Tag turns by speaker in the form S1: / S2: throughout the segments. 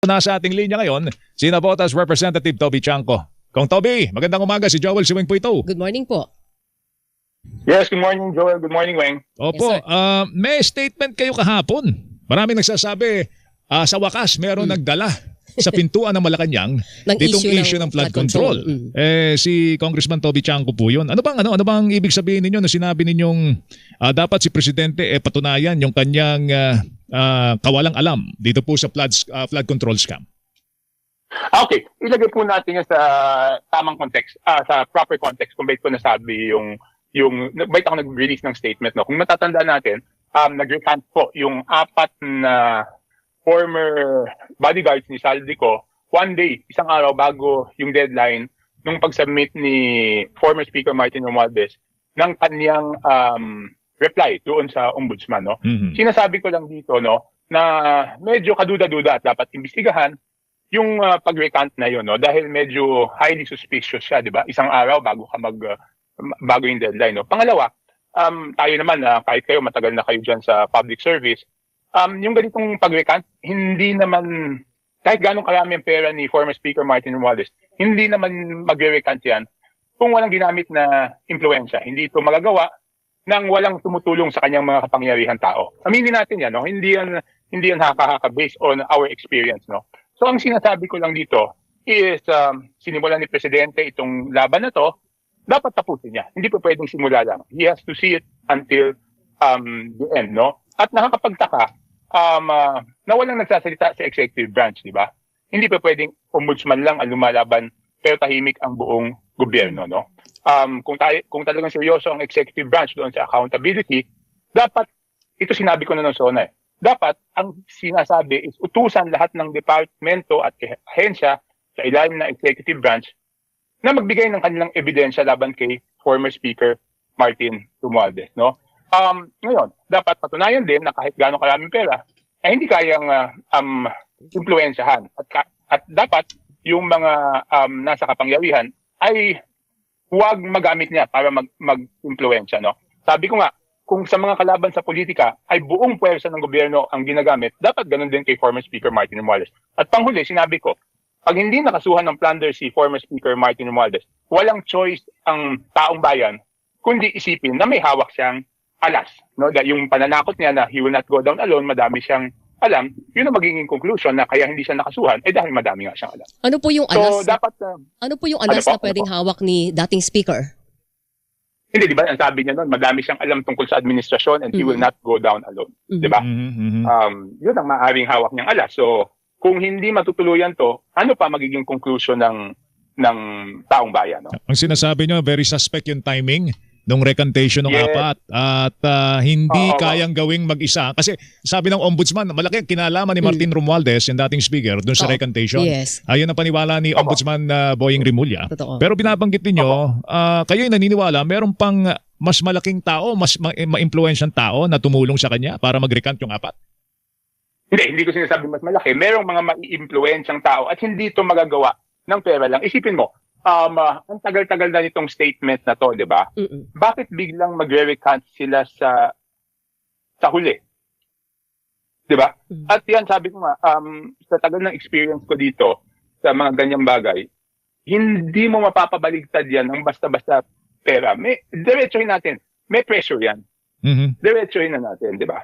S1: Nasa ating linya ngayon, si Navotas Representative Toby Chanco. Kong Toby, magandang umaga, si Joel Siweng po ito.
S2: Good morning po.
S3: Yes, good morning Joel, good morning Weng.
S1: Opo,
S2: Yes,
S1: may statement kayo kahapon. Maraming nagsasabi, sa wakas meron nagdala sa pintuan ng Malacanang ditong issue ng flood control. Si Congressman Toby Chanco po yun. Ano bang ibig sabihin ninyo na sinabi ninyong dapat si Presidente patunayan yung kanyang kawalang alam dito po sa flood control scam?
S3: Okay, ilagay po natin yan sa tamang context, sa proper context kung bakit ko nasabi bakit ako nag-release ng statement. No? Kung matatandaan natin, nag-recant po yung 4 na former bodyguards ni Saldico one day, isang araw bago yung deadline nung pag-submit ni former Speaker Martin Romualdez ng kanyang reply doon sa ombudsman. No?
S1: Mm-hmm.
S3: Sinasabi ko lang dito no, na medyo kaduda-duda at dapat imbestigahan yung pag-recant na yun, no? Dahil medyo highly suspicious siya, di ba? Isang araw bago ka bago yung deadline. No? Pangalawa, tayo naman, kahit kayo matagal na kayo dyan sa public service, yung ganitong pag-recant, hindi naman, kahit ganong karami ang pera ni former Speaker Martin Romualdez, hindi naman magre-recant yan kung walang ginamit na impluensya. Hindi ito magagawa nang walang tumutulong sa kanyang mga kapangyarihan tao. Aminin natin yan, no? Hindi yan haka-haka based on our experience, no? So ang sinasabi ko lang dito is sinimulan ni Presidente itong laban na to, dapat tapusin niya. Hindi po pwedeng simula lang. He has to see it until the end, no? At nakakapagtaka na walang nagsasalita sa executive branch, di ba? Hindi pa pwedeng ombudsman lang ang lumalaban pero tahimik ang buong gobyerno, no? Kung talagang seryoso ang executive branch doon sa accountability, dapat, ito sinabi ko na ng SONA dapat ang sinasabi is utusan lahat ng departamento at ahensya sa ilalim ng executive branch na magbigay ng kanilang ebidensya laban kay former Speaker Martin Romualdez, no? Ngayon, dapat patunayan din na kahit gaano karaming pera ay hindi kayang impluwensyahan at dapat yung mga nasa kapangyarihan ay huwag magamit niya para mag-impluwensya, no? Sabi ko nga, kung sa mga kalaban sa politika ay buong puwersa ng gobyerno ang ginagamit, dapat ganun din kay former Speaker Martin Romualdez. At panghuli, sinabi ko, pag hindi nakasuhan ng plunder si former Speaker Martin Romualdez, walang choice ang taong bayan kundi isipin na may hawak siyang alas. No? Yung pananakot niya na he will not go down alone, madami siyang alam, yun ang magiging conclusion na kaya hindi siya nakasuhan dahil madami nga siyang alam.
S2: Ano po yung alas?
S3: So, dapat,
S2: ano po yung alas na pwedeng hawak ni dating Speaker?
S3: Hindi, di ba? Ang sabi niya noon, madami siyang alam tungkol sa administrasyon and he will not go down alone. Di ba? Yun ang maaaring hawak niyang alas. So, kung hindi matutuluyan to, ano pa magiging conclusion ng taong bayan? No?
S1: Ang sinasabi niyo, very suspect yung timing nung recantation ng 4 at hindi kayang gawing mag-isa. Kasi sabi ng ombudsman, malaki ang kinalaman ni Martin Romualdez, yung dating speaker, dun sa recantation.
S2: Yes.
S1: Ayun ang paniwala ni Ombudsman Boying Rimulya.
S2: Totoo.
S1: Pero binabanggit ninyo, kayo yung naniniwala, meron pang mas malaking tao, mas ma-influensyang tao na tumulong sa kanya para mag-recant yung 4?
S3: Hindi ko sinasabi mas malaki. Merong mga ma-influensyang tao at hindi ito magagawa ng pera lang. Isipin mo, ang tagal-tagal na nitong statement na to, di ba? Bakit biglang magre-recant sila sa huli? Di ba? At yan, sabi ko nga, sa tagal ng experience ko dito, sa mga ganyang bagay, hindi mo mapapabaligtad yan ng basta-basta pera. Diretsohin natin. May pressure yan. Diretsohin na natin, di ba?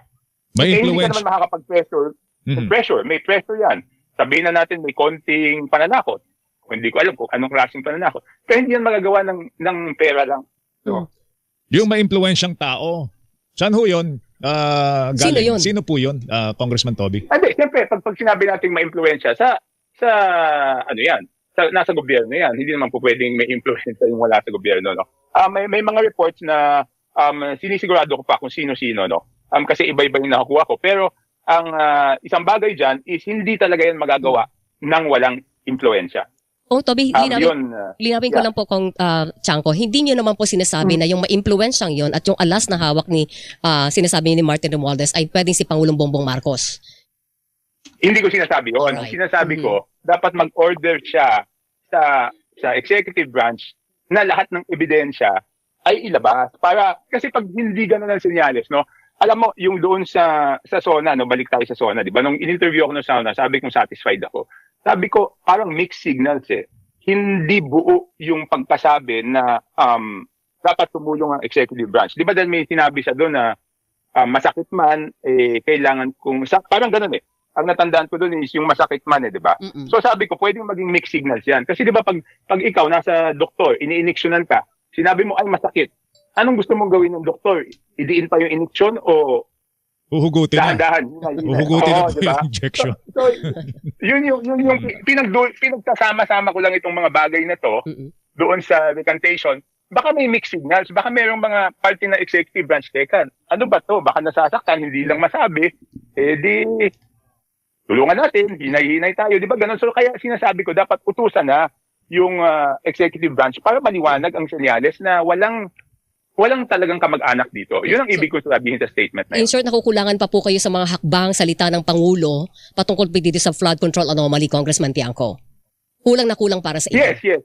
S1: May
S3: hindi
S1: influence.
S3: ka naman makakapag-pressure. May pressure yan. Sabihin na natin may konting pananakot. Hindi ko alam kung anong klaseng pananakot. Pero hindi yan magagawa ng pera lang. So,
S1: Yung ma-influensyang tao, saan ho yun?
S2: Sino yun?
S1: Sino po yun, Congressman Toby?
S3: hindi, siyempre, pag sinabi natin may influensya, sa ano yan, nasa gobyerno yan. Hindi naman po pwedeng may influensya yung wala sa gobyerno. No? May mga reports na sinisigurado ko pa kung sino-sino. No? Kasi iba-iba yung nakukuha ko. Pero ang isang bagay dyan is hindi talaga yan magagawa ng walang influensya.
S2: Oh, Toby, linawin ko lang po kung Chanco, hindi niyo naman po sinasabi na yung ma-influensyang yon at yung alas na hawak ni sinasabi ni Martin Romualdez ay pwedeng si Pangulong Bongbong Marcos.
S3: Hindi ko sinasabi yun. Ang sinasabi ko, dapat mag-order siya sa executive branch na lahat ng ebidensya ay ilabas. Kasi pag hindi ganun ang senyales, no, alam mo, yung doon sa SONA, no, balik tayo sa SONA, di ba? Nung in-interview ako ng SONA, sabi kong satisfied ako. Sabi ko, parang mixed signals eh. Hindi buo yung pagkasabi na dapat tumulong ang executive branch. Di ba dahil may sinabi siya doon na masakit man, kailangan kong, parang ganun eh. Ang natandaan ko doon is yung masakit man di ba? So sabi ko, pwedeng maging mixed signals yan. Kasi di ba pag ikaw nasa doktor, ini-iniksyonan ka, sinabi mo ay masakit. Anong gusto mong gawin ng doktor? Idiin pa yung iniksyon o
S1: uhugutin na.
S3: Dahan-dahan.
S1: Uhugutin na po yung injection.
S3: So, yun yung pinagsasama-sama ko lang itong mga bagay na to doon sa recantation. Baka may mixed signals. Baka mayroong mga party na executive branch. Teka, ano ba to? Baka nasasaktan, hindi lang masabi. Di tulungan natin, hinay-hinay tayo. Di ba ganun? So kaya sinasabi ko, dapat utusan na yung executive branch para maliwanag ang senyales na walang talagang kamag-anak dito. Yun ang ibig ko sabihin sa statement na yun.
S2: In short, nakukulangan pa po kayo sa mga hakbang salita ng Pangulo patungkol po dito sa flood control anomaly, Congressman Tiangco. Kulang na kulang para sa inyo.
S3: Yes.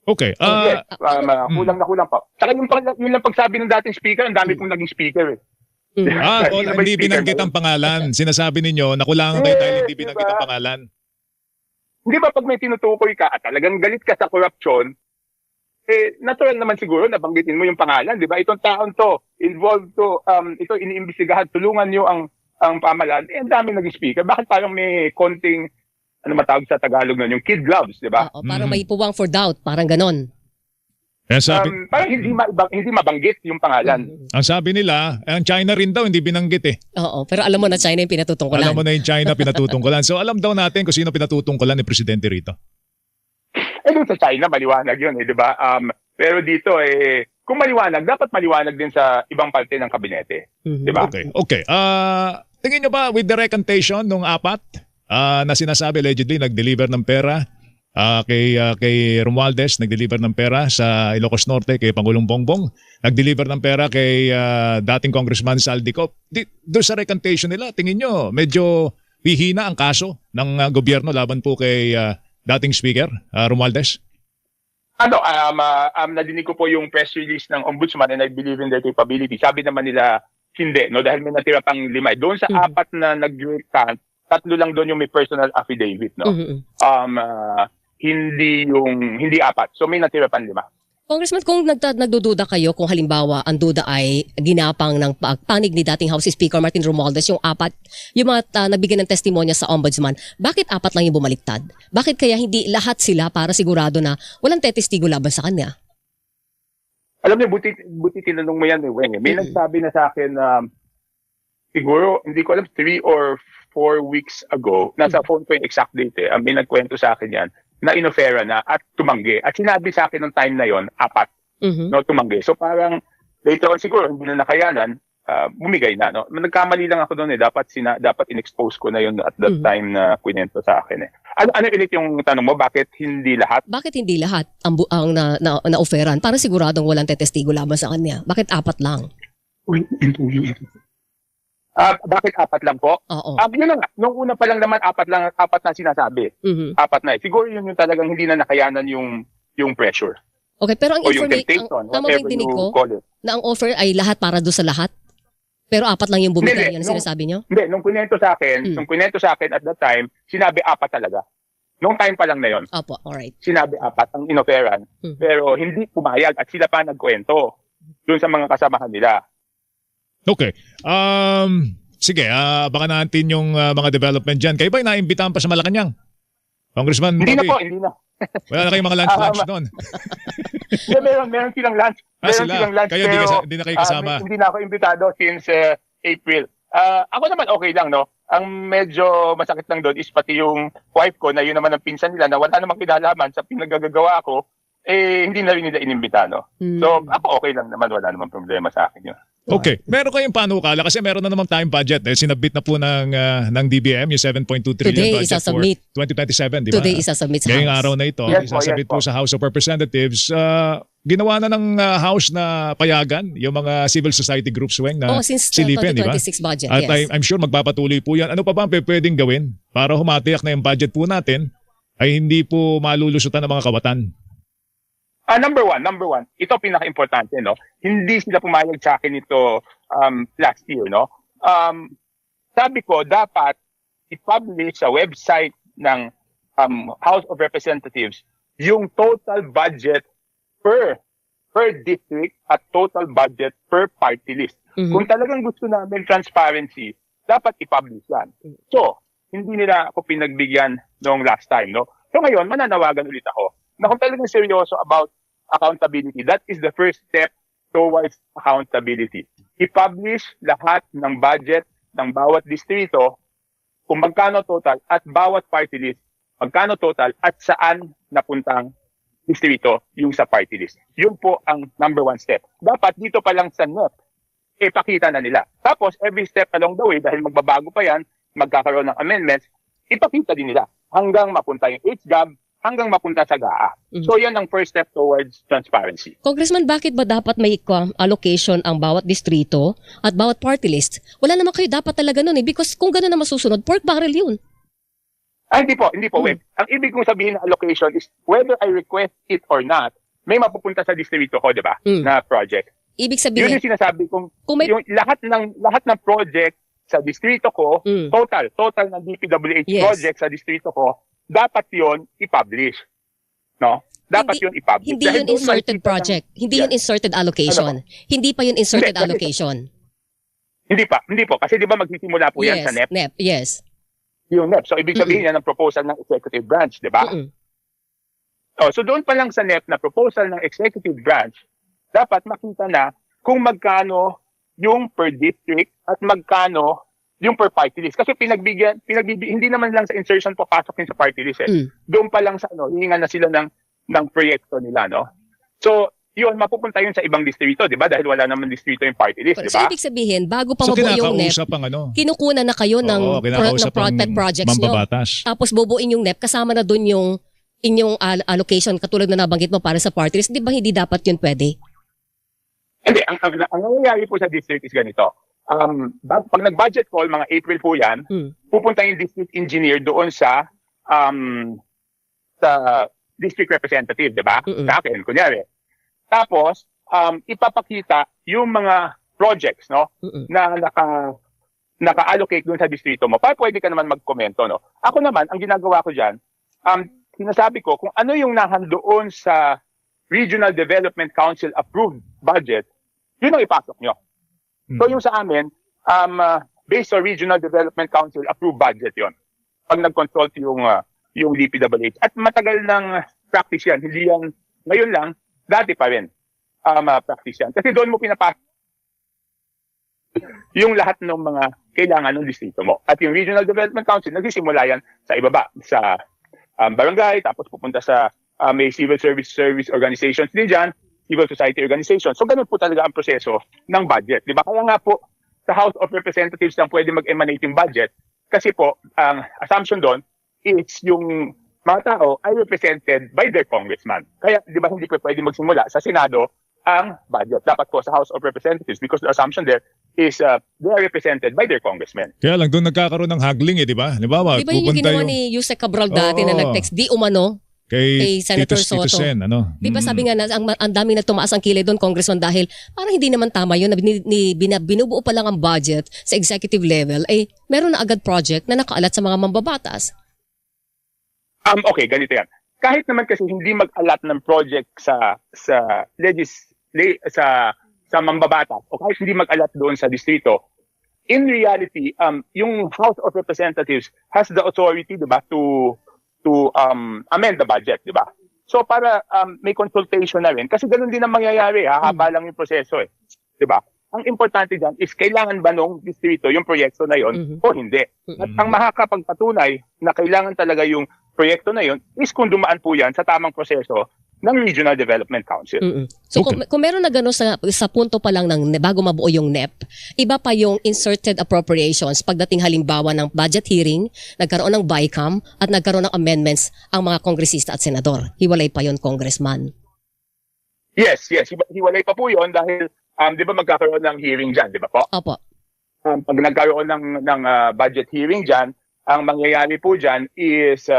S1: Okay.
S3: Yes. Kulang na kulang pa. Saka yung lang pagsabi ng dating speaker, ang dami kong naging speaker eh.
S1: Hindi binanggit ang pangalan. Sinasabi ninyo, nakulangan kayo dahil hindi binanggit ang pangalan.
S3: Hindi ba pag may tinutukoy ka at talagang galit ka sa corruption, natural naman siguro nabanggitin mo yung pangalan, di ba? Itong taon to, involved to, ito iniimbestigahan, tulungan nyo ang pamahalaan. Ang dami naging speaker. Bakit parang may konting, ano matawag sa Tagalog nun, yung kid gloves, di ba?
S2: Parang may puwang for doubt, parang ganon.
S3: Parang hindi mabanggit yung pangalan.
S1: Ang sabi nila, ang China rin daw, hindi binanggit eh.
S2: Oo, pero alam mo na China yung pinatutungkulan.
S1: Alam mo na yung China pinatutungkulan. So alam daw natin kung sino pinatutungkulan ni Presidente rito.
S3: Doon sa China, maliwanag yun di ba? Pero dito kung maliwanag, dapat maliwanag din sa ibang parte ng kabinete. Di ba?
S1: Okay. Tingin nyo ba with the recantation nung apat na sinasabi allegedly nag-deliver ng pera kay Romualdez, nag-deliver ng pera sa Ilocos Norte kay Pangulong Bongbong, nag-deliver ng pera kay dating Congressman Saldico. Doon sa recantation nila, tingin nyo medyo hihina ang kaso ng gobyerno laban po kay dating Speaker Romualdez?
S3: Nadinig ko po yung press release ng Ombudsman and I believe in their capability. Sabi naman nila hindi, no, dahil may natira pang 5. Doon sa apat na nag-recant, 3 lang doon yung may personal affidavit, no. Hindi 4. So may natira pang 5.
S2: Congressman, kung nagdududa kayo kung halimbawa ang duda ay ginapang ng panig ni dating House Speaker Martin Romualdez, yung mga nagbigay ng testimonya sa Ombudsman, bakit 4 lang yung bumaliktad? Bakit kaya hindi lahat sila para sigurado na walang tetestigo laban sa kanya?
S3: Alam niyo, buti tinanong mo yan, Weng. May nagsabi na sa akin, siguro, hindi ko alam, 3 or 4 weeks ago, nasa phone ko yung exact date may nagkwento sa akin yan, na inofera na at tumanggi. At sinabi sa akin ng time na yon 4, no, tumanggi. So parang later on siguro hindi na nakayanan, bumigay na, no. Nagkamali lang ako doon dapat in-expose ko na yon at that time na kwento sa akin Ano ulit yung tanong mo, bakit hindi lahat?
S2: Bakit hindi lahat ang na-offeran para siguradong walang tetestigo laban sa kanya? Bakit 4 lang?
S3: Bakit 4 lang po?
S2: Oo.
S3: Yun na nga. Nung una pa lang naman, 4 na sinasabi. 4 na. Siguro yun yung talagang hindi na nakayanan yung pressure.
S2: Okay, pero ang information, tama ba yung dinig ko? Na ang offer ay lahat para doon sa lahat? Pero 4 lang yung bumigay, yan ang sinasabi nyo?
S3: Hindi, nung kunento sa akin at that time, sinabi 4 talaga. Nung time pa lang na yun.
S2: Opo, alright.
S3: Sinabi 4 ang inoferan. Pero hindi pumayag at sila pa nagkwento doon sa mga kasamahan nila.
S1: Okay. Sige, baka natin yung mga development dyan. Kayo ba naimbitahan pa sa Malacanang? Congressman
S3: Hindi
S1: Bobby?
S3: Na po, hindi na.
S1: Wala na kayong mga lunch doon?
S3: Meron silang lunch. Silang lunch.
S1: Kayo
S3: pero,
S1: hindi na kayo kasama?
S3: Hindi na ako imbitado since April. Ako naman okay lang, no? Ang medyo masakit lang doon is pati yung wife ko na yun naman ang pinsan nila na wala namang kinalaman sa pinagagagawa ko, hindi na rin nila inimbita, no? So, ako okay lang naman. Wala namang problema sa akin yun.
S1: Okay. Meron kayong panukala kasi meron na namang time budget. Sinabit na po ng DBM yung 7.2 trillion budget for 2027, di ba?
S2: Today isasubmit sa House.
S1: Ngayong araw na ito, isasabit po sa House of Representatives. Ginawa na ng House na payagan yung mga civil society groups, Weng, na
S2: since
S1: silipin, di ba?
S2: 2026 budget,
S1: At
S2: yes.
S1: I'm sure magpapatuloy po yan. Ano pa ba ang pwedeng gawin para humatiyak na yung budget po natin ay hindi po malulusutan ng mga kawatan?
S3: Number one, ito pinaka-importante, no? Hindi sila pumayag sa akin ito last year, no? Sabi ko, dapat i-publish sa website ng House of Representatives yung total budget per district at total budget per party list. Kung talagang gusto namin transparency, dapat i-publish yan. So, hindi nila ako pinagbigyan noong last time, no? So ngayon, mananawagan ulit ako na kung talagang seryoso about accountability, that is the first step towards accountability. I-publish lahat ng budget ng bawat distrito, kung magkano total at bawat party list, magkano total at saan napuntang distrito yung sa party list. Yun po ang number one step. Dapat dito pa lang sa NEP, ipakita na nila. Tapos, every step along the way, dahil magbabago pa yan, magkakaroon ng amendments, ipakita din nila hanggang mapunta yung HGAB, hanggang mapunta sa GAA. So yan ang first step towards transparency.
S2: Congressman, bakit ba dapat may allocation ang bawat distrito at bawat party list? Wala naman kayo dapat talaga nun because kung gano'n na masusunod, pork barrel yun.
S3: Hindi po. Wait. Ang ibig kong sabihin na allocation is whether I request it or not, may mapupunta sa distrito ko, di ba? Na project.
S2: Ibig sabihin,
S3: yun yung sinasabi kong yung lahat ng project sa distrito ko, total ng DPWH project sa distrito ko, dapat yon i-publish. No? Dapat yon i-publish.
S2: Hindi yun inserted project. Hindi yun inserted allocation. Hindi pa yun inserted allocation.
S3: Hindi po. Kasi di ba magsisimula po yan sa NEP?
S2: NEP, yes.
S3: Yung NEP. So, ibig sabihin yan ang proposal ng executive branch, di ba? So, doon pa lang sa NEP na proposal ng executive branch, dapat makita na kung magkano yung per district at magkano yung per party list. Kasi pinagbibigyan, hindi naman lang sa insertion papasok din sa party list. Doon pa lang sa hihingan na sila ng proyekto nila, no? So, yun, mapupunta yun sa ibang distrito, di ba? Dahil wala naman distrito yung party list, di ba?
S2: So, ibig sabihin, bago pa mabuo yung NEP, kinukuna na kayo ng projects nyo. Tapos bubuin yung NEP, kasama na doon yung inyong allocation, katulad na nabanggit mo para sa party list. Di ba hindi dapat yun pwede?
S3: Hindi, ang nangyayari po sa district is ganito. Pag nag-budget call, mga April po yan, pupunta yung district engineer doon sa district representative, di ba? Sa akin, kunyari. Tapos, ipapakita yung mga projects, no? Na naka-allocate doon sa distrito mo. Pwede ka naman magkomento, no? Ako naman, ang ginagawa ko dyan, sinasabi ko kung ano yung nahandoon sa Regional Development Council approved budget, yun ang ipasok nyo. So yung sa amin, based on Regional Development Council approved budget yon. Pag nag-consult yung DPWH. At matagal ng practice yan. Hindi yan ngayon lang, dati pa rin practice yan. Kasi doon mo pinapasok yung lahat ng mga kailangan ng distrito mo. At yung Regional Development Council, nagsisimula yan sa ibaba, sa barangay, tapos pupunta sa may civil service organizations din dyan, civil society organizations. So, ganun po talaga ang proseso ng budget. Di ba? Kaya nga po, sa House of Representatives lang pwede mag-emanate yung budget kasi po, ang assumption doon is yung mga tao ay represented by their congressman. Kaya, di ba, hindi po pwede magsimula sa Senado ang budget. Dapat po sa House of Representatives because the assumption there is they are represented by their congressmen.
S1: Kaya lang, doon nagkakaroon ng haggling di ba? Di ba
S2: yung ginawa ni Yusek Cabral dati na nag-text, di umano, kay Senator Soto.
S1: Sen, ano?
S2: Di ba sabi nga na ang dami na tumaas ang kilay doon, Congressman, dahil parang hindi naman tama yun na binubuo pa lang ang budget sa executive level, ay meron na agad project na nakaalat sa mga mambabatas.
S3: Okay, ganito yan. Kahit naman kasi hindi mag-alat ng project sa mambabatas o kahit hindi mag-alat doon sa distrito, in reality, yung House of Representatives has the authority, di ba, to amend the budget, di ba? So para may consultation na rin. Kasi ganun din ang mangyayari, hahaba lang yung proseso di ba? Ang importante dyan is kailangan ba nung distrito yung proyekto na yon o hindi. At ang makakapagpatunay na kailangan talaga yung proyekto na yon is kung dumaan po yan sa tamang proseso ng Regional Development Council.
S2: So kung meron na gano'n sa punto pa lang ng bago mabuo yung NEP, iba pa yung inserted appropriations pagdating halimbawa ng budget hearing, nagkaroon ng BICAM at nagkaroon ng amendments ang mga kongresista at senador. Hiwalay pa yon, Congressman.
S3: Yes. Hiwalay pa po yon dahil di ba magkakaroon ng hearing dyan, di ba po?
S2: Opo.
S3: Pag nagkaroon ng budget hearing dyan, ang mangyayari po dyan is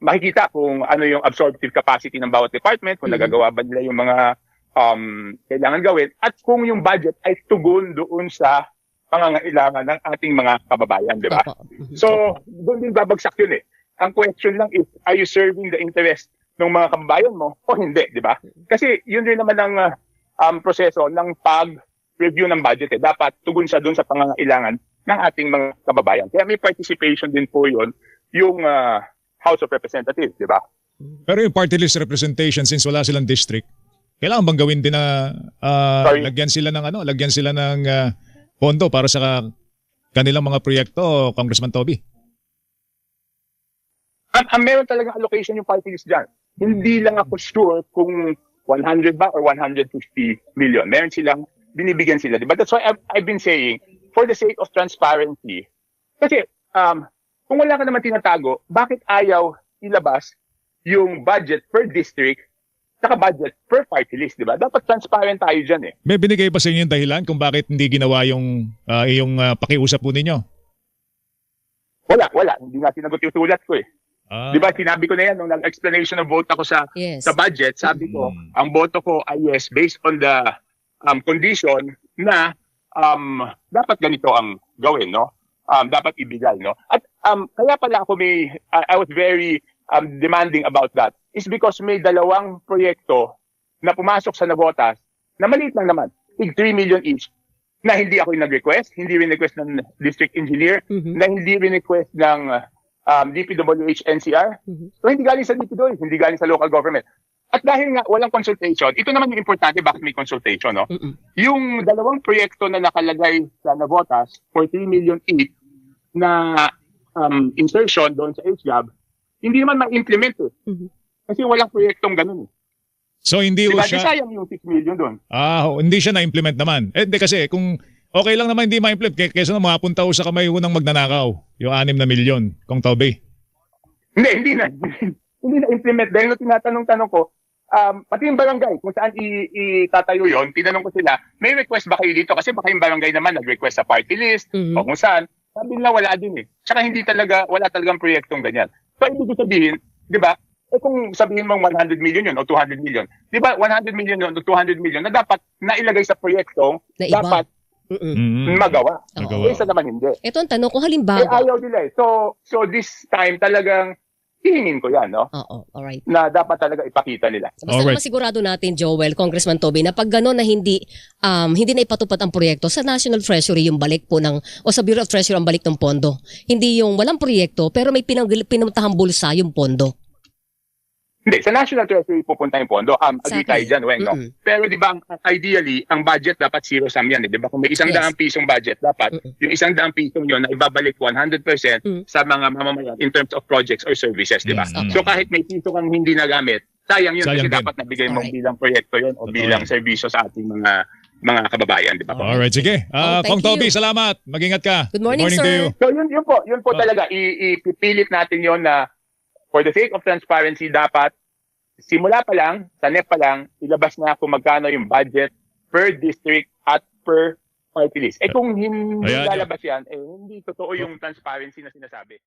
S3: makikita kung ano yung absorptive capacity ng bawat department, kung nagagawa ba nila yung mga kailangan gawin, at kung yung budget ay tugon doon sa pangangailangan ng ating mga kababayan, di ba? So, doon din babagsak yun eh. Ang question lang is, are you serving the interest ng mga kababayan mo o hindi, di ba? Kasi yun rin naman ang proseso ng pag-review ng budget eh. Dapat tugon siya doon sa pangangailangan ng ating mga kababayan. Kaya may participation din po yun yung House of Representatives, di ba?
S1: Pero yung party list representation, since wala silang district, kailangan bang gawin din na lagyan sila ng pondo para sa kanilang mga proyekto, Congressman Toby?
S3: Meron talagang allocation yung party list dyan. Hindi lang ako sure kung 100 ba or 150 million. Meron silang, binibigyan sila. Diba? That's why I've been saying, for the sake of transparency, kasi kung wala ka naman tinatago, bakit ayaw ilabas yung budget per district saka budget per party list, di ba? Dapat transparent tayo dyan eh.
S1: May binigay pa sa inyo yung dahilan kung bakit hindi ginawa yung pakiusap po ninyo?
S3: Wala. Hindi nga sinagot yung sulat ko eh. Di ba, sinabi ko na yan nung nag-explanation of vote ako sa budget. Sabi ko, ang boto ko ay yes based on the condition na dapat ganito ang gawin, no? Dapat ibigay, no? At kaya pala ako I was very demanding about that is because may dalawang proyekto na pumasok sa nabotas na maliit lang naman, 3 million each, na hindi ako yung nag-request, hindi rin request ng district engineer, na hindi rin request ng DPWH NCR. So hindi galing sa DPWH, hindi galing sa local government. At dahil nga walang consultation, ito naman yung importante bakit may consultation, no? Yung dalawang proyekto na nakalagay sa nabotas for 3 million each na insertion doon sa HGAB, hindi naman ma-implement eh. Kasi walang proyektong ganun eh.
S1: So hindi
S3: diba,
S1: siya...
S3: sayang yung 6 million doon.
S1: Hindi siya na-implement naman. Hindi kasi kung okay lang naman hindi ma-implement, kaysa na mapunta sa kamay ng magnanakaw, yung 6 na milyon, Kong Toby.
S3: Hindi na implement dahil nung tinatanong ko, pati yung barangay, kung saan itatayo yon, tinanong ko sila, may request ba kayo dito? Kasi baka yung barangay naman nag-request sa party list, o kung saan, sabi nila wala din eh. Tsaka wala talagang proyektong ganyan. So, ibig sabihin, di ba, kung sabihin mong 100 million yun o 200 million, di ba, 100 million yun o 200 million na dapat nailagay sa proyektong dapat magawa. Isa naman hindi.
S2: Ito ang tanong, kung halimbawa...
S3: ayaw nila eh. So this time talagang hihingin ko yan, no?
S2: Oo, alright.
S3: Na dapat talaga ipakita nila.
S2: Basta masigurado natin, Joel, Congressman Toby, na pag gano'n na hindi na ipatupad ang proyekto, sa National Treasury yung balik po o sa Bureau of Treasury ang balik ng pondo. Hindi yung walang proyekto, pero may pinutahang bulsa yung pondo.
S3: Hindi, sa National Treasury pupunta yung pondo. Agree tayo dyan, Weng, no? Pero di ba, ideally, ang budget dapat zero-sum yan. Di ba? Kung may 100 pisong budget, dapat yung 100 pisong yun na ibabalik 100% sa mga mamamayan in terms of projects or services, di ba? So kahit may piso kang hindi nagamit, sayang yun kasi dapat nabigay mo bilang proyekto yun o bilang serbisyo sa ating mga kababayan, di ba?
S1: Alright, sige. Kong Toby, salamat. Mag-ingat ka.
S2: Good morning, sir.
S1: To you.
S3: So yun po talaga. Ipipilit natin yun na for the sake of transparency, dapat simula pa lang, sa NEP pa lang, ilabas na kung magkano yung budget per district at per party list. Kung hindi lalabas yan, hindi totoo yung transparency na sinasabi.